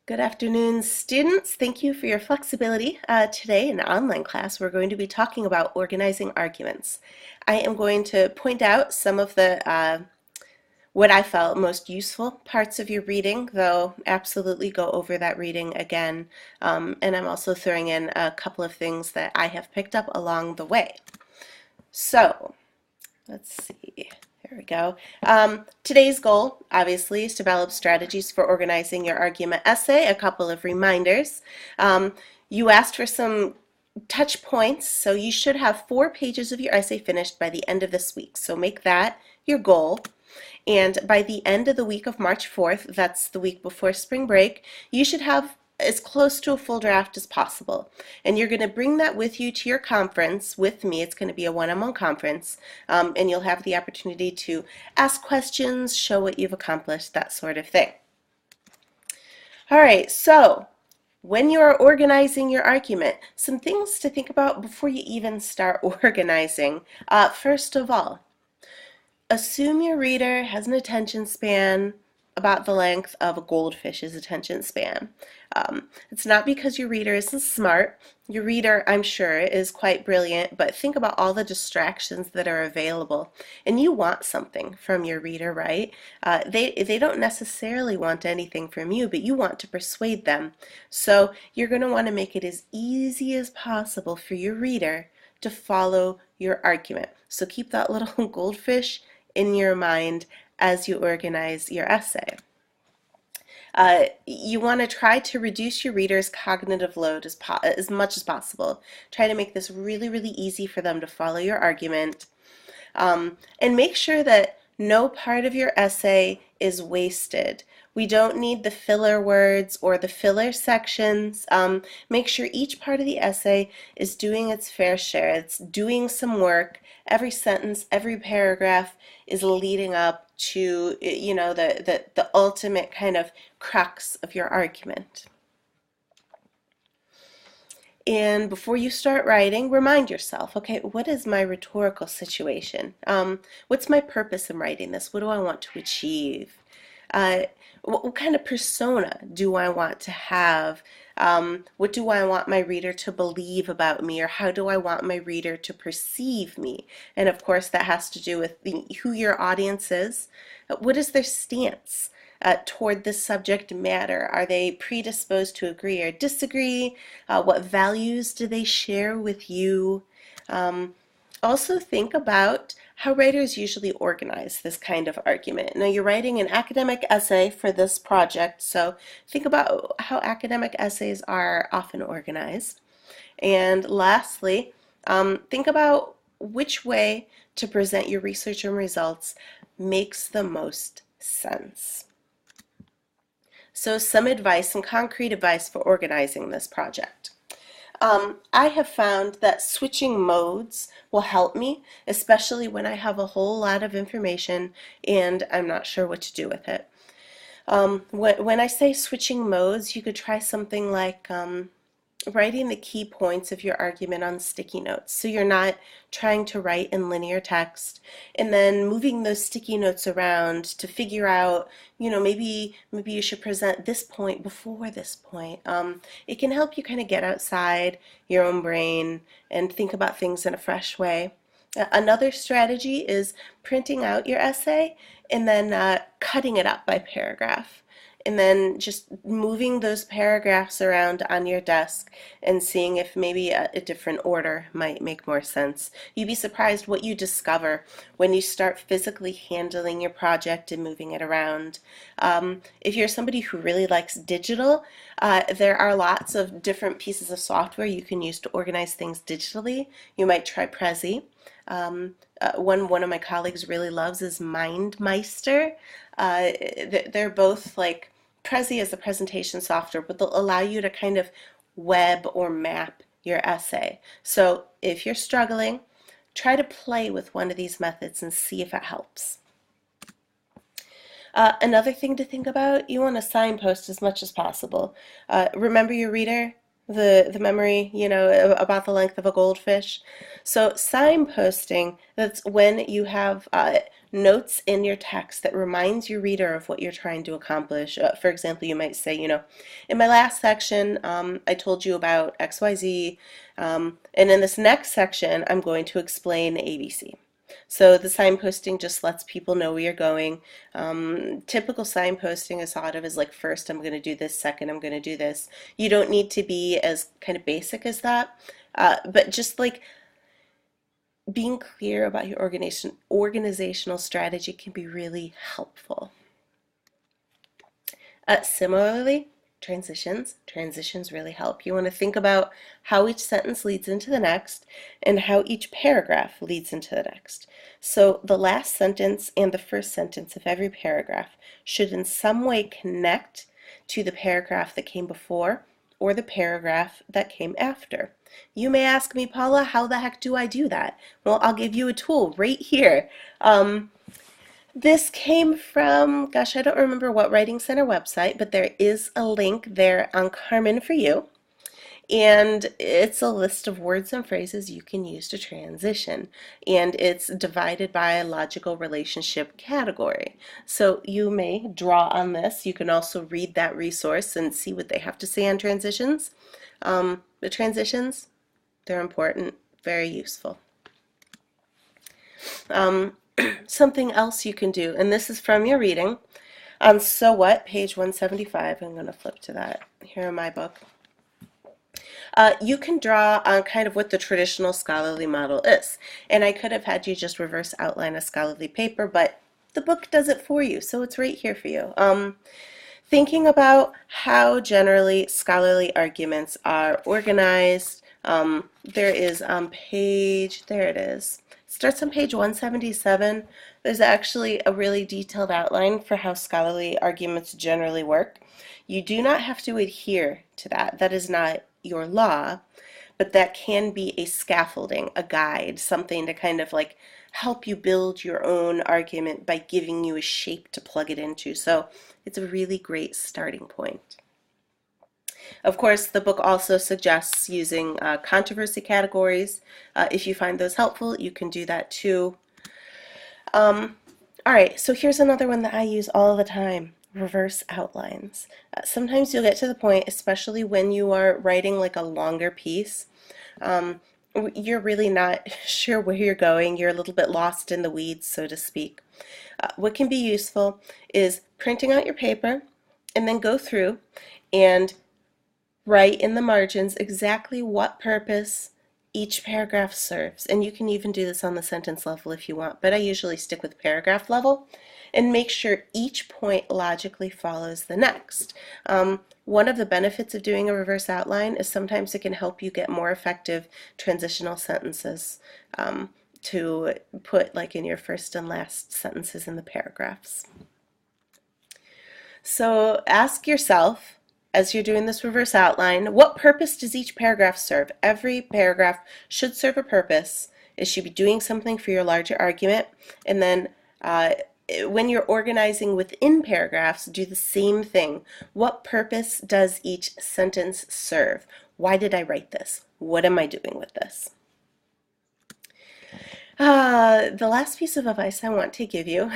Good afternoon, students. Thank you for your flexibility. Today in online class, we're going to be talking about organizing arguments. I am going to point out some of the what I felt most useful parts of your reading, though absolutely go over that reading again. And I'm also throwing in a couple of things that I have picked up along the way. So, let's see. There we go. Today's goal, obviously, is to develop strategies for organizing your argument essay. A couple of reminders. You asked for some touch points, so you should have 4 pages of your essay finished by the end of this week. So make that your goal. And by the end of the week of March 4th, that's the week before spring break, you should have as close to a full draft as possible. And you're going to bring that with you to your conference with me. It's going to be a one-on-one conference, and you'll have the opportunity to ask questions, show what you've accomplished, that sort of thing. All right, so when you are organizing your argument, some things to think about before you even start organizing. First of all, assume your reader has an attention span about the length of a goldfish's attention span. It's not because your reader isn't smart. Your reader, I'm sure, is quite brilliant, but think about all the distractions that are available. And you want something from your reader, right? They don't necessarily want anything from you, but you want to persuade them. So you're going to want to make it as easy as possible for your reader to follow your argument. So keep that little goldfish in your mind as you organize your essay. You want to try to reduce your reader's cognitive load as much as possible. Try to make this really, really easy for them to follow your argument. And make sure that no part of your essay is wasted. We don't need the filler words or the filler sections. Make sure each part of the essay is doing its fair share. It's doing some work. Every sentence, every paragraph is leading up to, the ultimate kind of crux of your argument. And before you start writing, remind yourself, okay, what is my rhetorical situation? What's my purpose in writing this? What do I want to achieve? What kind of persona do I want to have? What do I want my reader to believe about me, or how do I want my reader to perceive me? And of course, that has to do with who your audience is. What is their stance toward this subject matter? Are they predisposed to agree or disagree? What values do they share with you? Also think about how writers usually organize this kind of argument. Now you're writing an academic essay for this project, so think about how academic essays are often organized. And lastly, think about which way to present your research and results makes the most sense. So some advice, some concrete advice for organizing this project. I have found that switching modes will help me, especially when I have a whole lot of information and I'm not sure what to do with it. When I say switching modes, you could try something like writing the key points of your argument on sticky notes. So you're not trying to write in linear text and then moving those sticky notes around to figure out, maybe you should present this point before this point. It can help you kind of get outside your own brain and think about things in a fresh way. Another strategy is printing out your essay and then cutting it up by paragraph, and then just moving those paragraphs around on your desk and seeing if maybe a different order might make more sense. You'd be surprised what you discover when you start physically handling your project and moving it around. If you're somebody who really likes digital, there are lots of different pieces of software you can use to organize things digitally. You might try Prezi. One of my colleagues really loves is MindMeister. They're both like, Prezi is a presentation software, but they'll allow you to kind of web or map your essay. So if you're struggling, try to play with one of these methods and see if it helps. Another thing to think about, you want to signpost as much as possible. Remember your reader, the memory, about the length of a goldfish. So signposting, that's when you have notes in your text that reminds your reader of what you're trying to accomplish. For example, you might say, in my last section, I told you about XYZ, and in this next section, I'm going to explain ABC. So the signposting just lets people know where you're going. Typical signposting is thought of as like, first I'm going to do this, second I'm going to do this. You don't need to be as kind of basic as that, but just like being clear about your organizational strategy can be really helpful. Similarly, transitions really help. You want to think about how each sentence leads into the next and how each paragraph leads into the next. So the last sentence and the first sentence of every paragraph should in some way connect to the paragraph that came before or the paragraph that came after. You may ask me, Paula, how the heck do I do that? Well, I'll give you a tool right here. This came from, gosh, I don't remember what Writing Center website, but there is a link there on Carmen for You. And it's a list of words and phrases you can use to transition. And it's divided by a logical relationship category. So you may draw on this. You can also read that resource and see what they have to say on transitions. The transitions, they're important, very useful. Something else you can do, and this is from your reading, on So What, page 175. I'm going to flip to that here in my book. You can draw on kind of what the traditional scholarly model is. And I could have had you just reverse outline a scholarly paper, but the book does it for you, so it's right here for you. Thinking about how generally scholarly arguments are organized, there is on page, there it is. It starts on page 177. There's actually a really detailed outline for how scholarly arguments generally work. You do not have to adhere to that. That is not your law, but that can be a scaffolding, a guide, something to kind of like help you build your own argument by giving you a shape to plug it into. So it's a really great starting point. Of course, the book also suggests using controversy categories. If you find those helpful, you can do that too. All right, so here's another one that I use all the time. Reverse outlines. Sometimes you'll get to the point, especially when you are writing like a longer piece, you're really not sure where you're going. You're a little bit lost in the weeds, so to speak. What can be useful is printing out your paper and then go through and write in the margins exactly what purpose each paragraph serves. And you can even do this on the sentence level if you want, but I usually stick with paragraph level and make sure each point logically follows the next. One of the benefits of doing a reverse outline is sometimes it can help you get more effective transitional sentences to put like in your first and last sentences in the paragraphs. So ask yourself, as you're doing this reverse outline, what purpose does each paragraph serve? Every paragraph should serve a purpose. It should be doing something for your larger argument. And then when you're organizing within paragraphs, do the same thing. What purpose does each sentence serve? Why did I write this? What am I doing with this? The last piece of advice I want to give you,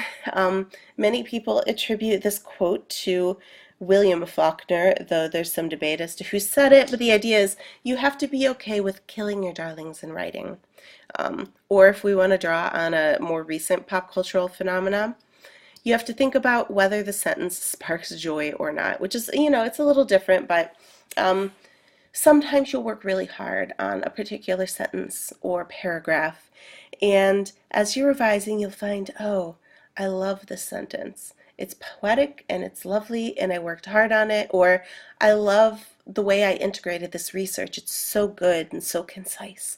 many people attribute this quote to William Faulkner, though there's some debate as to who said it, but the idea is you have to be okay with killing your darlings in writing. Or if we want to draw on a more recent pop cultural phenomenon, you have to think about whether the sentence sparks joy or not, which is, it's a little different, but sometimes you'll work really hard on a particular sentence or paragraph, and as you're revising, you'll find, oh, I love this sentence. It's poetic and it's lovely and I worked hard on it, or I love the way I integrated this research. It's so good and so concise.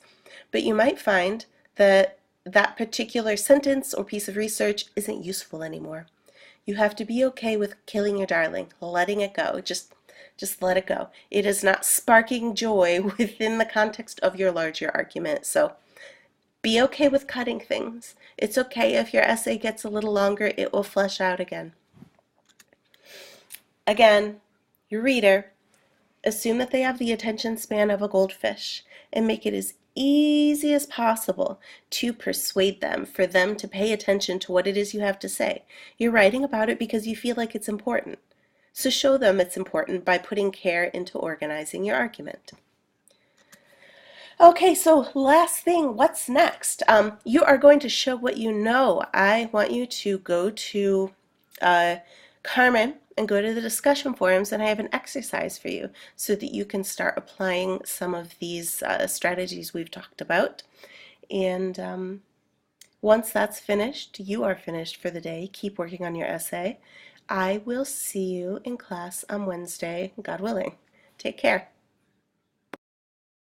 But you might find that that particular sentence or piece of research isn't useful anymore. You have to be okay with killing your darling, letting it go. Just let it go. It is not sparking joy within the context of your larger argument. So be okay with cutting things. It's okay if your essay gets a little longer, it will flesh out again. Again, your reader, Assume that they have the attention span of a goldfish and make it as easy as possible to persuade them, for them to pay attention to what it is you have to say. You're writing about it because you feel like it's important. So show them it's important by putting care into organizing your argument. Okay, so last thing, what's next? You are going to show what you know. I want you to go to Carmen and go to the discussion forums, and I have an exercise for you so that you can start applying some of these strategies we've talked about. And once that's finished, you are finished for the day. Keep working on your essay. I will see you in class on Wednesday, God willing. Take care.